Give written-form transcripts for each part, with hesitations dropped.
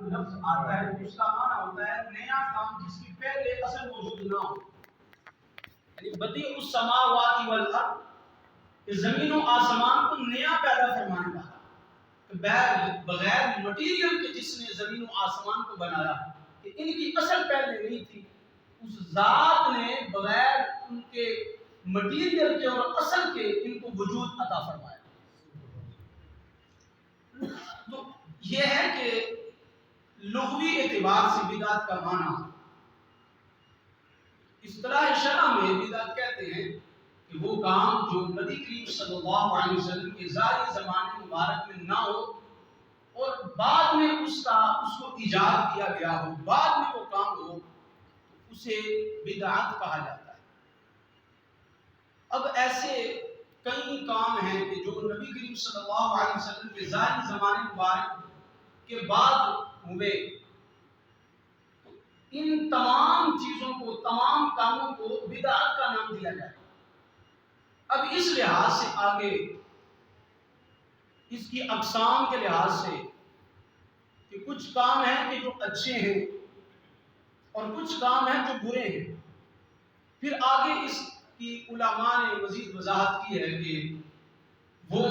جو لفظ آتا ہے اس کا معنی ہوتا ہے نیا کام جس کی پہلے اصل موجود نہ ہو. یعنی بدیع السماوات والارض، کہ زمین و آسمان کو نیا پیدا فرمانے والا، بغیر مٹیریل کے جس نے زمین و آسمان کو بنایا، کہ ان کی اصل پہلے نہیں تھی، اس ذات نے بغیر ان کے مٹیریل کے اور اصل کے ان کو وجود عطا فرمایا. تو یہ ہے کہ لغوی اعتبار سے بدعت کا معنی، اصطلاح شرع میں بدعت کہتے ہیں کہ وہ کام جو نبی کریم صلی اللہ علیہ وسلم کے ظاہری زمانے مبارک میں نہ ہو اور بعد میں اس کو ایجاد کیا گیا ہو، بعد میں وہ کام ہو، اسے بدعت کہا جاتا ہے. اب ایسے کئی کام ہیں کہ جو نبی کریم صلی اللہ علیہ وسلم کے ظاہری زمانے مبارک کے بعد ہوئے، ان تمام چیزوں کو، تمام کاموں کو بدعت کا نام دیا جائے. اب اس لحاظ سے آگے اس کی اقسام کے لحاظ سے کہ کچھ کام ہیں کہ جو اچھے ہیں اور کچھ کام ہیں جو برے ہیں. پھر آگے اس کی علماء نے مزید وضاحت کی ہے کہ وہ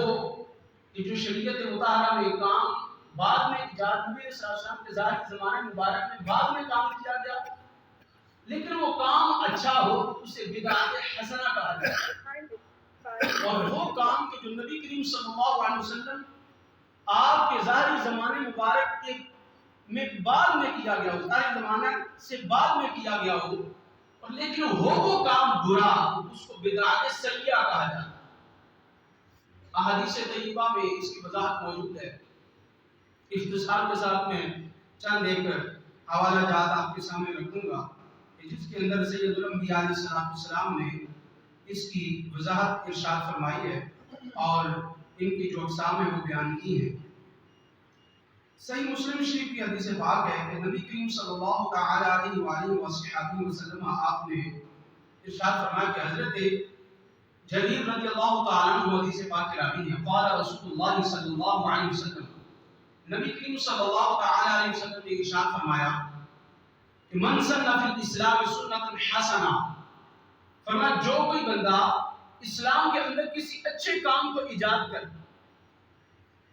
جو شریعت مطہرہ میں کام بعد میں ایجاد نبی صلی اللہ علیہ وسلم کے ظاہری زمانے مبارک میں بعد میں کام کیا گیا، لیکن وہ کام اچھا ہو اسے بدعت حسنہ کہا جاتا ہے. اور وہ کام کہ جو نبی کریم صلی اللہ علیہ وسلم آپ کے ظاہری زمانے مبارک کے میں بعد میں کیا گیا ہو، ظاہری زمانہ سے بعد میں کیا گیا ہو، اور لیکن وہ کام برا، اس کو بدعت سیئہ کہا جاتا ہے. احادیث طیبہ میں اس کی وضاحت موجود ہے. اختصار کے ساتھ میں چند ایک حوالہ جات آپ کے سامنے رکھوں گا کہ جس کے اندر سید الانبیاء علیہ السلام نے اس کی وضاحت ارشاد فرمائی ہے اور ان کی جو اقسام ہیں وہ بیان کی ہیں. صحیح مسلم شریف کی حدیث پاک ہے کہ نبی کریم صلی اللہ تعالی علیہ وآلہ وسلم آپ نے ارشاد فرمایا کہ حضرت جریر رضی اللہ تعالی عنہ حدیث پاک کے راوی ہیں، قال رسول اللہ صلی اللہ علیہ وسلم، نبی کریم صلی اللہ تعالی علیہ وسلم نے ارشاد فرمایا کہ من سن فی الاسلام سنۃ حسنہ، فرمایا جو کوئی بندہ اسلام کے اندر کسی اچھے کام کو ایجاد کر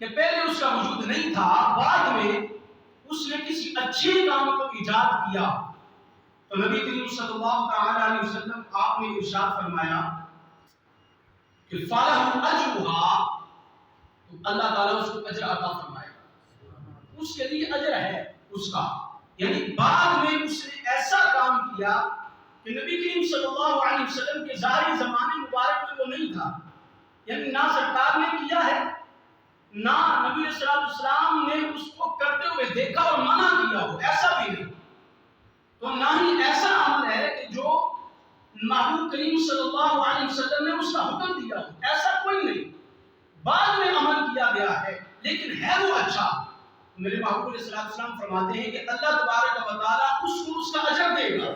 کہ پہلے اس کا وجود نہیں تھا، بعد میں اس نے کسی اچھے کام کو ایجاد کیا، تو نبی کریم صلی اللہ تعالی علیہ وسلم آپ نے ارشاد فرمایا کہ فَلَهُ أَجْرُهَا، تو اللہ تعالیٰ اس کو اجر عطا فرمائے گا، اس کے لیے اجر ہے اس کا. یعنی بعد میں اس نے ایسا کام کیا کہ نبی کریم صلی اللہ علیہ وسلم کے ظاہری زمانے مبارک میں وہ نہیں تھا، یعنی نہ سرکار نے کیا ہے، نہ نبی صلی اللہ علیہ وسلم نے اس کو کرتے ہوئے دیکھا اور منع کیا ہو، ایسا بھی نہیں. تو نہ ہی ایسا عمل ہے کہ جو محبوب کریم صلی اللہ علیہ وسلم نے اس کا حکم دیا ہو، ایسا کوئی نہیں. بعد میں عمل کیا گیا ہے لیکن ہے وہ اچھا. میرے محبوب علیہ السلام فرماتے ہیں کہ اللہ تبارک و تعالیٰ اس کو اس کا اجر دے گا.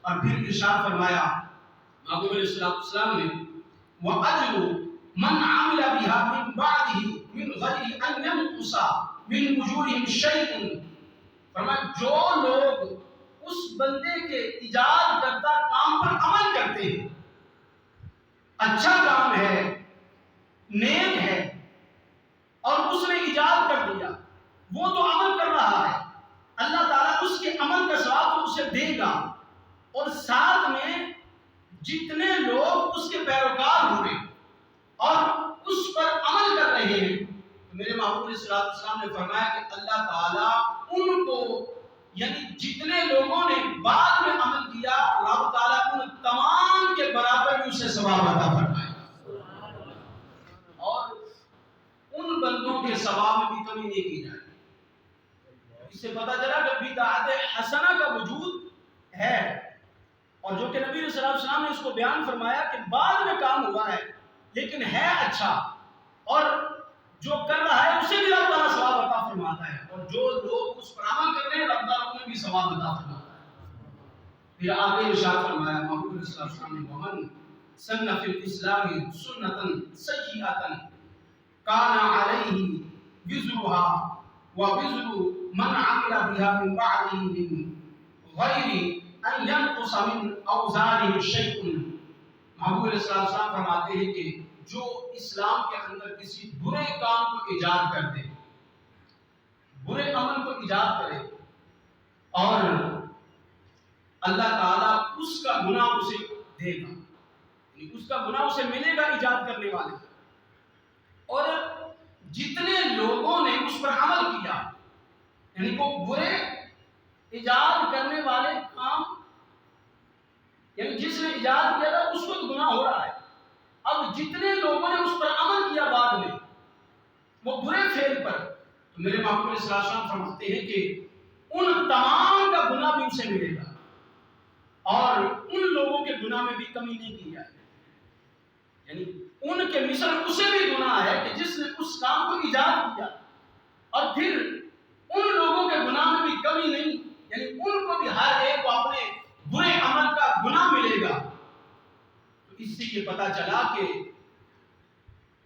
اور پھر ارشاد فرمایا محبوب علیہ السلام نے وَأَجْرُ مَنْ عَمِلَ بِهَا مِنْ بَعْدِهِ مِنْ غَيْرِ أَنْ يَنْقُصَ مِنْ أُجُورِهِمْ شَيْءٌ، فرمایا جو لوگ اس بندے کے ایجاد کردہ کام پر عمل کرتے ہیں، اچھا کام ہے، نیک ہے، اور اس نے ایجاد کر دیا، وہ تو عمل کر رہا ہے، اللہ تعالیٰ اس کے عمل کا ثواب تو اسے دے گا، اور ساتھ میں جتنے لوگ اس کے پیروکار ہوئے اور اس پر عمل کر رہے ہیں، تو میرے محبوب علیہ السلام نے فرمایا کہ اللہ تعالیٰ ان کو، یعنی جتنے لوگوں نے بعد میں عمل کیا، اللہ تعالیٰ ان تمام کے برابر بھی اسے ثواب عطا فرمائے اور ان بندوں کے ثواب میں بھی کمی نہیں کی جائے. اس سے پتہ چلا کہ بدعت حسنہ کا وجود ہے، اور جو کہ نبی صلی اللہ علیہ وسلم نے اس کو بیان فرمایا کہ بعد میں کام ہوا ہے لیکن ہے اچھا، اور جو کر رہا ہے اسے بھی اللہ تعالیٰ ثواب عطا فرماتا ہے، اور جو لوگ اس پر عمل کر رہے ہیں اللہ تعالیٰ انہیں بھی ثواب عطا فرماتا ہے. پھر آگے ارشاد فرمایا محبوب صلی اللہ علیہ وسلم نے ومن سن فی الاسلام سنة سیئة کان علیہ وزرها ووزر من عمل عمل بها من بعده من غیر ان ينقص من اوزاره شیء. محبوب علیہ السلام فرماتے ہیں کہ جو اسلام کے اندر کسی برے کام کو ایجاد کر دے، برے عمل کو ایجاد کرے، اور اللہ تعالیٰ اس کا گناہ اسے دے گا، یعنی اس کا گناہ اسے ملے گا ایجاد کرنے والے. اور جتنے لوگوں نے اس پر عمل کیا، یعنی وہ برے ایجاد کرنے والے کام، یعنی جس نے ایجاد کیا تھا اس کو تو گناہ ہو رہا ہے، اب جتنے لوگوں نے اس پر عمل کیا بعد میں وہ برے فعل پر، تو میرے محبوب علیہ السلام فرماتے ہیں کہ ان تمام کا گناہ بھی اسے ملے گا، اور ان لوگوں کے گناہ میں بھی کمی نہیں کی جائے گی. یعنی ان کے مثل اسے بھی گناہ ہے کہ جس نے اس کام کو ایجاد کیا، اور پھر ان لوگوں کے گناہ میں بھی کمی نہیں، یعنی ان کو بھی ہر ایک کو اپنے برے عمل کا گناہ ملے گا. تو اس سے یہ پتہ چلا کہ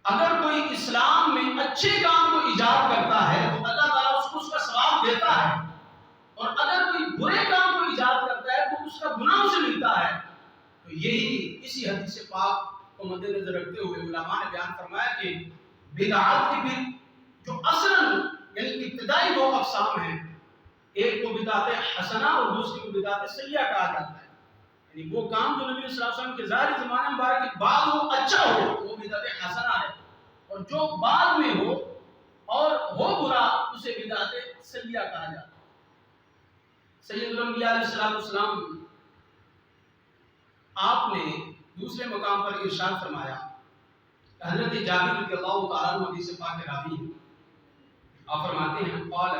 اگر کوئی اسلام میں اچھے کام کو ایجاد کرتا ہے تو اللہ تعالیٰ اس کو اس کا ثواب دیتا ہے، اور اگر کوئی برے کام کو ایجاد کرتا ہے تو اس کا گناہ اسے ملتا ہے. تو یہی اسی حدیث پاک کو مد نظر رکھتے ہوئے علماء نے بیان فرمایا کہ بدعات کی بھی جو اصلاً یعنی ابتدائی دو اقسام ہیں، ایک کو بدعت حسنہ اور دوسری کو بدعت سیئہ کہا جاتا ہے. یعنی وہ کام جو نبی صلی اللہ علیہ وسلم کے ظاہری زمانے مبارک کے بعد وہ اچھا ہو وہ بدعت حسنہ ہے، اور جو بعد میں ہو اور ہو برا اسے بدعت سیئہ کہا جاتا ہے. سید الانبیاء علیہ السلام آپ نے دوسرے مقام پر ارشاد فرمایا، حضرت جابر رضی اللہ تعالیٰ عنہ حدیث پاک راوی ہیں، آپ فرماتے ہیں قال،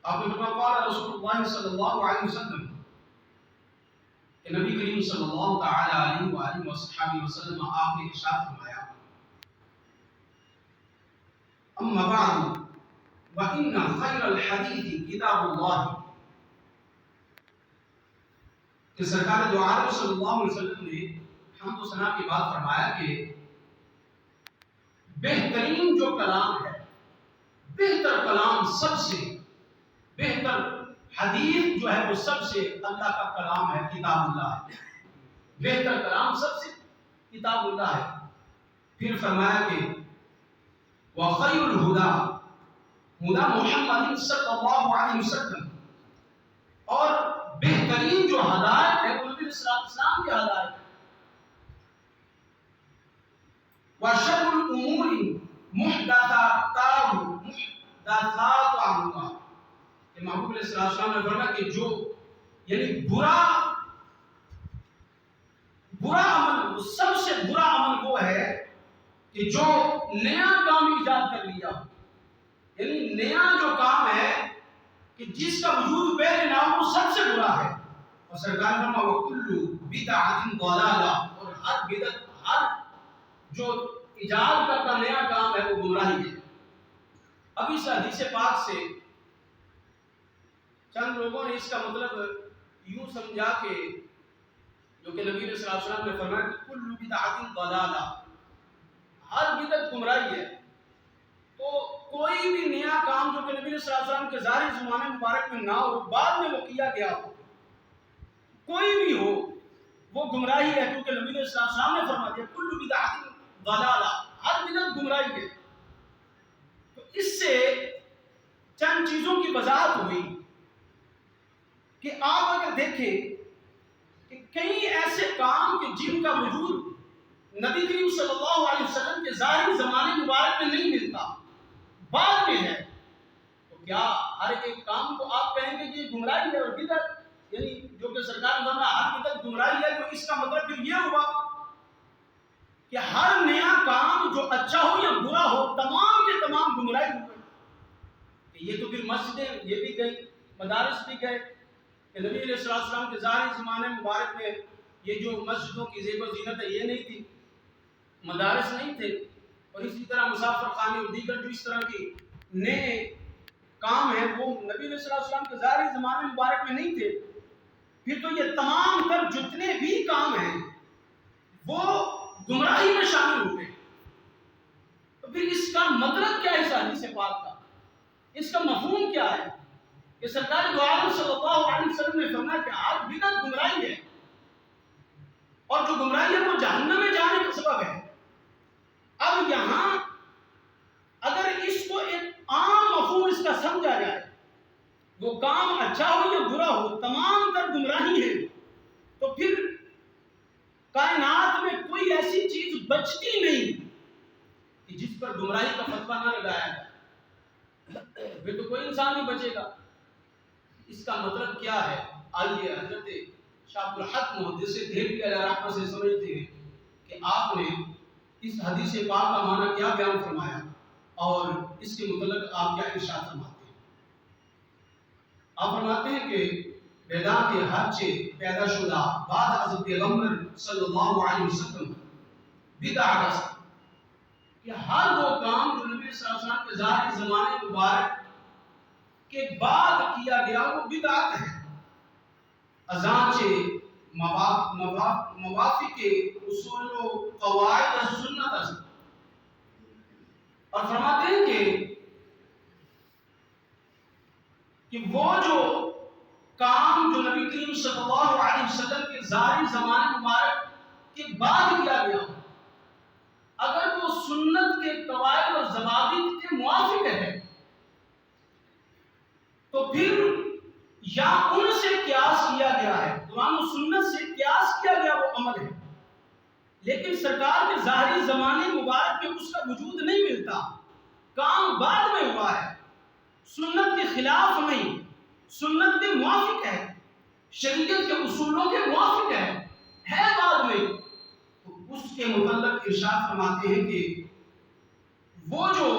آپ نے فرمایا قال رسول اللہ صلی اللہ علیہ وسلم، کہ نبی کریم صلی اللہ تعالی علیہ وآلہ وصحبہ وسلم آپ نے ارشاد فرمایا، اما بعد وان خیر الحدیث کتاب اللہ، کہ سرکار دو عالم صلی اللہ علیہ وسلم نے حمد و ثنا کی بات فرمایا کہ بہترین جو کلام ہے، بہتر کلام، سب سے بہتر حدیث جو ہے وہ سب سے اللہ کا کلام ہے، کتاب اللہ ہے. بہتر کلام سب سے کتاب اللہ ہے. پھر فرمایا کہ وخیر الہدی ہدی محمد صلی اللہ علیہ وسلم، اور بہترین جو ہدایت ہے وہ نبی صلی اللہ علیہ وسلم کی ہدایت ہے. وشر الامور محدثاتها، کہ محبوب علیہ السلام نے فرمایا کہ جو یعنی برا عمل، سب سے برا عمل وہ ہے کہ جو نیا کام ایجاد کر لیا ہو، یعنی نیا جو کام ہے کہ جس کا وجود پہلے نہ ہو، وہ سب سے برا ہے. اور سرکار نے فرمایا وَكُلُّ بِدْعَةٍ ضَلَالَةٍ، اور ہر بدعت، ہر جو ایجاد کرتا نیا کام ہے وہ گمراہی ہے. اب اس حدیث پاک سے چند لوگوں نے اس کا مطلب یوں سمجھا کہ جو کہ نبی صلی اللہ علیہ وسلم نے فرمایا کہ کل بدعۃ ضلالہ، ہر بدعت گمراہی ہے. تو کوئی بھی نیا کام جو کہ نبی صلی اللہ علیہ وسلم کے ظاہری زمانے مبارک میں نہ ہو، بعد میں وہ کیا گیا ہو، کوئی بھی ہو، وہ گمراہی ہے، کیونکہ نبی صلی اللہ علیہ وسلم نے فرما دیا کل بدعۃ ضلالہ، ہر بدعت گمراہی ہے. تو اس سے چند چیزوں کی وضاحت ہوئی کہ آپ اگر دیکھیں کہ کئی ایسے کام کہ جن کا وجود نبی کریم صلی اللہ علیہ وسلم کے ظاہری زمانے مبارک میں نہیں ملتا، بعد میں ہے، تو کیا ہر ایک کام کو آپ کہیں گے کہ یہ گمراہی ہے اور بدعت، یعنی جو کہ سرکار نے فرمایا ہر بدعت گمراہی ہے، تو اس کا مطلب پھر یہ ہوا کہ ہر نیا کام جو اچھا ہو یا برا ہو، تمام کے تمام گمراہی ہوئے. یہ تو پھر مسجدیں یہ بھی گئی، مدارس بھی گئے، کہ نبی علیہ السلام کے ظاہری زمانے مبارک میں یہ جو مسجدوں کی زیب و زینت ہے یہ نہیں تھی، مدارس نہیں تھے، اور اسی طرح مسافر خانے اور دیگر جو اس طرح کی نئے کام ہیں وہ نبی علیہ السلام کے ظاہری زمانے مبارک میں نہیں تھے. پھر تو یہ تمام تر جتنے بھی کام ہیں وہ گمراہی میں شامل ہوئے. تو پھر اس کا مطلب کیا ہے اس حدیث پاک کا؟ اس کا مفہوم کیا ہے کہ سرکار دو عالم صلی اللہ علیہ وسلم نے فرمایا کہ آج بدعت گمراہی ہے، اور جو گمراہی ہے وہ جہنم میں جانے کا سبب ہے۔ اب یہاں اگر اس کو ایک عام مفہوم اس کا سمجھا جائے، وہ کام اچھا ہو یا برا ہو تمام تر گمراہی ہے، تو پھر کائنات میں کوئی ایسی چیز بچتی نہیں کہ جس پر گمراہی کا فتویٰ نہ لگایا جائے، پھر تو کوئی انسان نہیں بچے گا۔ اس کا مطلب کیا ہے؟ آئیے حضرت شاہ عبدالحق محدث دہلوی علیہ رحمہ سے سمجھتے ہیں کہ آپ نے اس حدیث پاک کا معنی کیا بیان فرمایا اور اس کے متعلق آپ کیا ارشاد فرماتے ہیں۔ آپ فرماتے ہیں کہ بیدات ہر چیز پیدا شدہ بعد از پیغمبر صلی اللہ علیہ وسلم بدعت است، کہ ہر وہ کام جو نبی صلی اللہ علیہ وسلم کے ظاہری زمانے مبارک کے بعد کیا گیا وہ بدعت ہے، ازانچہ موافق اصول و قواعد سنت است۔ اور فرماتے ہیں کہ وہ جو کام جو نبی کریم صلی اللہ علیہ وسلم کے ظاہری زمانے مبارک کے بعد کیا گیا اگر وہ سنت کے قواعد اور ضوابط کے موافق ہے تو پھر یا ان سے قیاس کیا گیا ہے، قرآن و سنت سے قیاس کیا گیا وہ عمل ہے، لیکن سرکار کے ظاہری زمانے مبارک میں اس کا وجود نہیں ملتا، کام بعد میں ہوا ہے، سنت کے خلاف نہیں، سنت کے موافق ہے، شریعت کے اصولوں کے موافق ہے بعد میں، تو اس کے متعلق ارشاد فرماتے ہیں کہ وہ جو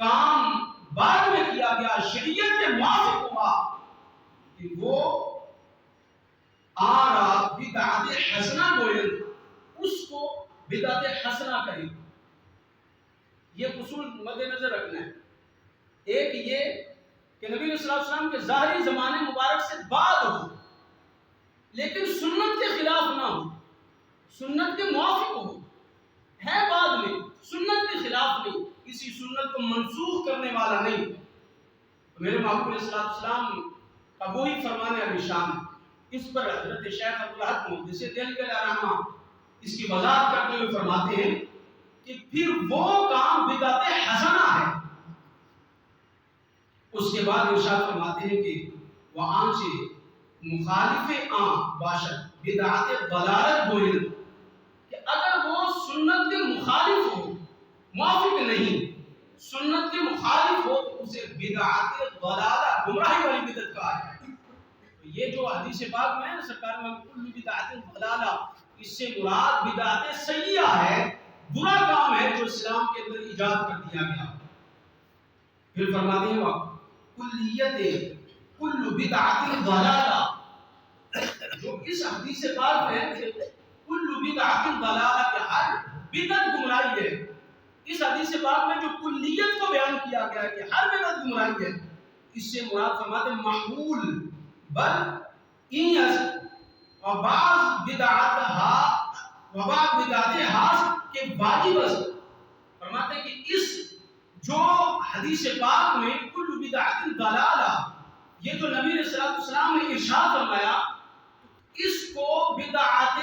کام بعد میں کیا گیا شریعت کے موافق ہوا کہ وہ آرا بدعت حسنہ گوئل، اس کو بدعت حسنہ کہیں۔ یہ اصول مد نظر رکھنا ہے، ایک یہ کہ نبی صلی اللہ علیہ وسلم کے ظاہری زمانے مبارک سے بعد ہو لیکن سنت کے خلاف نہ ہو، سنت کے موافق ہو، ہے بعد میں، سنت کے خلاف نہیں، کسی سنت کو منسوخ کرنے والا نہیں۔ تو میرے محبوب علیہ السلام کا وہی فرمان علی شان، اس پر حضرت شیخ عبدالحق محدث دہلوی علیہ رحمہ اس کی وضاحت کرتے ہوئے فرماتے ہیں کہ پھر وہ کام بدعت حسنہ ہے۔ اس کے بعد ارشاد فرماتے ہیں کہ وہاں سے مخالف عام باشد بدعت ضلالت گوئل، کہ اگر وہ سنت کے مخالف ہو، موافق نہیں، سنت کے مخالف ہو تو اسے بدعت ضلالہ گمراہی والی بدعت کہا جائے۔ تو یہ جو حدیث پاک میں ہے سرکار میں کل بدعت ضلالہ، اس سے مراد بدعت سیئہ ہے، برا کام ہے جو اسلام کے اندر ایجاد کر دیا گیا۔ پھر فرماتے ہیں کلیت کل بدعت ضلالہ، جو اس حدیث پاک میں ہے کل بدعت ضلالہ کہ ہر بدعت گمراہی ہے، اس حدیث پاک میں جو کلیت کو بیان کیا گیا ہے کہ ہر بدعت گمراہی ہے، اس سے مراد فرماتے ہیں محمول بل این اور بعض بدعت ہاس کے واجب است۔ فرماتے ہیں کہ اس جو حدیث پاک میں کل بدعت ضلالہ، یہ جو نبی علیہ السلام نے ارشاد فرمایا، اس کو بدعت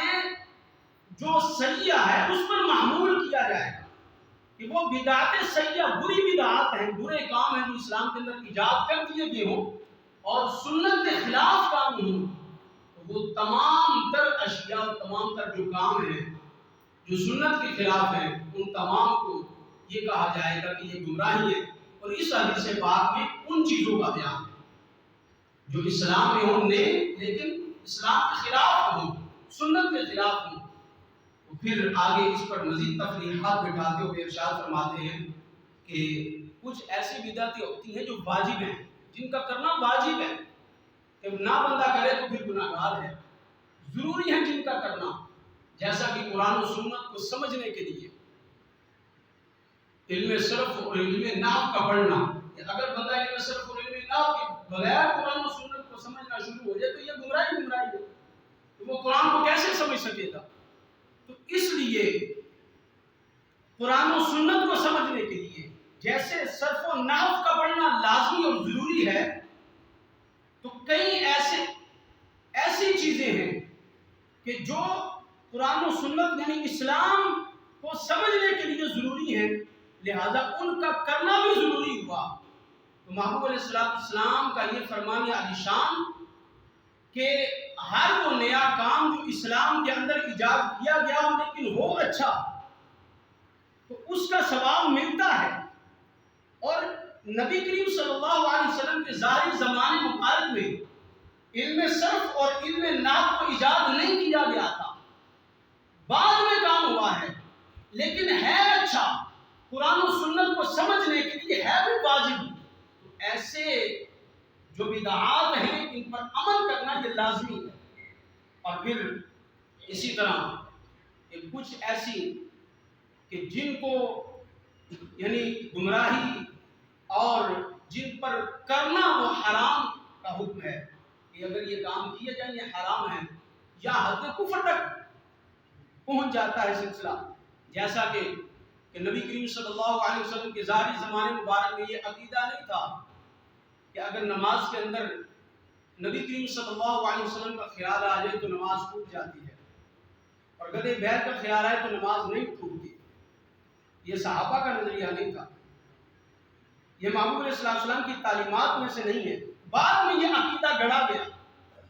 جو سیئہ ہے اس پر محمول کیا جائے گا کہ وہ بدعت سیئہ بری بدعات ہیں، برے کام ہیں جو اسلام کے اندر ایجاد کر دیے گئے ہوں اور سنت کے خلاف کام ہوں، تو وہ تمام تر اشیاء، تمام تر جو کام ہیں جو سنت کے خلاف ہیں، ان تمام کو یہ کہا جائے گا کہ یہ گمراہی ہے۔ اور اس حدیث پاک میں ان چیزوں کا بیان ہے جو اسلام میں ہوں لیکن اسلام کے خلاف ہوں، سنت کے خلاف ہوں۔ تو پھر آگے اس پر مزید تفریحات بٹھاتے ہوئے ارشاد فرماتے ہیں کہ کچھ ایسی بدعتیں ہوتی ہیں جو واجب ہیں، جن کا کرنا واجب ہے، کہ نہ بندہ کرے تو پھر گناہگار ہے، ضروری ہے جن کا کرنا، جیسا کہ قرآن و سنت کو سمجھنے کے لیے علم صرف اور علم نحو کا پڑھنا، اگر بندہ علم صرف اور علم نحو کے بغیر قرآن و سنت کو سمجھنا شروع ہو جائے تو یہ گمراہی ہے، تو وہ قرآن کو کیسے سمجھ سکے گا؟ تو اس لیے قرآن و سنت کو سمجھنے کے لیے جیسے صرف و نحو کا پڑھنا لازمی اور ضروری ہے، تو کئی ایسی چیزیں ہیں کہ جو قرآن و سنت یعنی اسلام کو سمجھنے کے لیے ضروری ہیں، لہذا ان کا کرنا بھی ضروری ہوا۔ تو محبوب علیہ السلام کا یہ فرمان عالی شان کہ ہر وہ نیا کام جو اسلام کے اندر ایجاد کیا گیا ہو لیکن ہو اچھا، تو اس کا ثواب ملتا ہے۔ اور نبی کریم صلی اللہ علیہ وسلم کے ظاہری زمانے مبارک میں علم صرف اور علم نحو کو ایجاد نہیں کیا گیا تھا، بعد میں کام ہوا ہے، لیکن ہے اچھا، قرآن و سنت کو سمجھنے کے لیے ہے بھی واجب۔ تو ایسے جو بدعات ہیں ان پر عمل کرنا یہ لازمی ہے۔ اور پھر اسی طرح کچھ ایسی کہ جن کو یعنی گمراہی اور جن پر کرنا وہ حرام کا حکم ہے کہ اگر یہ کام کیے جائیں یہ حرام ہے، یا حد کفر تک پہنچ جاتا ہے سلسلہ، جیسا کہ نبی کریم صلی اللہ علیہ وسلم کے ظاہری زمانے مبارک میں یہ عقیدہ نہیں تھا کہ اگر نماز کے اندر نبی کریم صلی اللہ علیہ وسلم کا خیال آ جائے تو نماز ٹوٹ جاتی ہے، اور گدے بیر کا خیال آئے تو نماز نہیں ٹوٹتی۔ یہ صحابہ کا نظریہ نہیں تھا، یہ محبوب علیہ السلام کی تعلیمات میں سے نہیں ہے، بعد میں یہ عقیدہ گڑھا گیا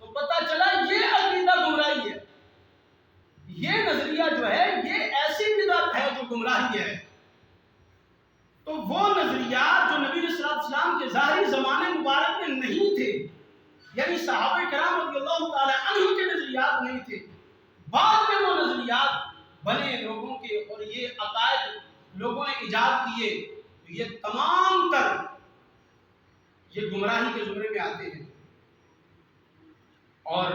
تو پتہ چلا یہ عقیدہ گمراہی ہے، یہ نظریہ جو ہے یہ ایسی بدعت ہے جو گمراہی ہے۔ تو وہ نظریات جو نبی علیہ السلام کے ظاہری زمانے مبارک میں نہیں تھے، یعنی صحابہ کرام رضی اللہ تعالی عنہ کے نظریات نہیں تھے، بعد میں وہ نظریات بنے لوگوں کے اور یہ عقائد لوگوں نے ایجاد کیے، تو یہ تمام تر یہ گمراہی کے زمرے میں آتے ہیں۔ اور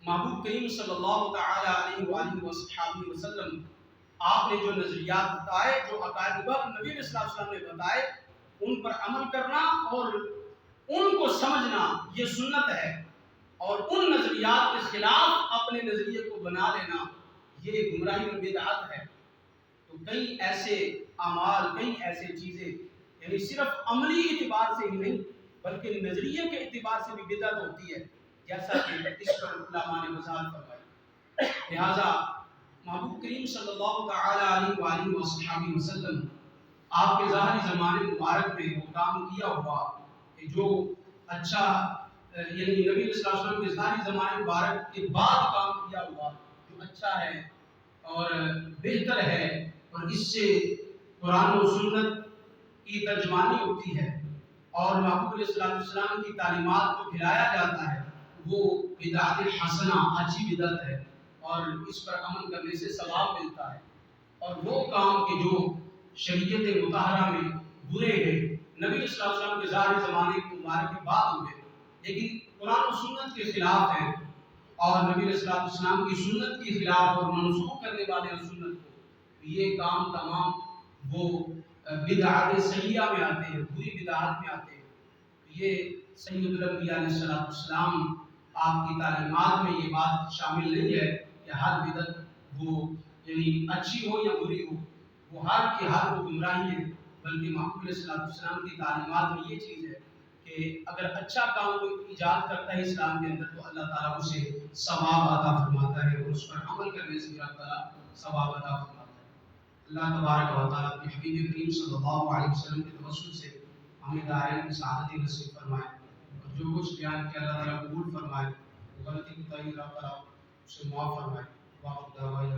محبوب کریم صلی اللہ تعالی علیہ وآلہ وصحبہ وسلم آپ نے جو نظریات بتائے، جو عقائد نبی علیہ السلام نے بتائے، ان پر عمل کرنا اور ان کو سمجھنا یہ سنت ہے، اور ان نظریات کے خلاف اپنے نظریے کو بنا لینا یہ گمراہی اور بدعت ہے۔ تو کئی ایسے اعمال، کئی ایسے چیزیں یعنی صرف عملی اعتبار سے ہی نہیں بلکہ نظریے کے اعتبار سے بھی بدعت ہوتی ہے، جیسا کہ اس پر علماء نے وضاحت فرمائی۔ لہذا محبوب کریم صلی اللہ تعالی علیہ وآلہ وصحبہ وسلم آپ کے ظاہری زمانے مبارک میں وہ کام کیا ہوا کہ جو اچھا یعنی نبی علیہ السلام کے ظاہری زمانے مبارک کے بعد کام کیا ہوا جو اچھا ہے اور بہتر ہے، اور اس سے قرآن و سنت کی ترجمانی ہوتی ہے اور محبوب علیہ السلام کی تعلیمات کو پھیلایا جاتا ہے، وہ بدعت حسنہ اچھی بدعت ہے اور اس پر عمل کرنے سے ثواب ملتا ہے۔ اور وہ کام کہ جو شریعت مطہرہ میں برے ہیں، نبی علیہ السلام کے ظاہری زمانے مبارک کے بعد ہوئے لیکن قرآن و سنت کے خلاف ہیں، اور نبی علیہ السلام کی سنت کے خلاف اور منسوخ کرنے والے سنت کو، یہ کام تمام وہ بدعات سیئہ میں آتے ہیں، بری بدعات میں آتے ہیں۔ یہ سید الانبیاء علیہ السلام آپ کی تعلیمات میں یہ بات شامل نہیں ہے کہ ہر بدعت وہ یعنی اچھی ہو یا بری ہو، وہ ہر کی ہر وہ گمراہی ہے، بلکہ محبوب علیہ السلام کی تعلیمات میں یہ چیز ہے کہ اگر اچھا کام کوئی ایجاد کرتا ہے اسلام کے اندر تو اللہ تعالیٰ اسے ثواب عطا فرماتا ہے، اور اس پر عمل کرنے سے اللہ تعالیٰ ثواب عطا فرماتا ہے۔ اللہ تبارک و تعالیٰ اپنے حبیب کریم صلی اللہ علیہ وسلم کے توسل سے ہمیں دائرے کی سعادت نصیب فرمائے، اور جو کچھ بیان کیا اللہ تعالیٰ قبول فرمائے، غلطی کوتاہی اللہ تعالیٰ اسے معاف فرمائے۔ واقع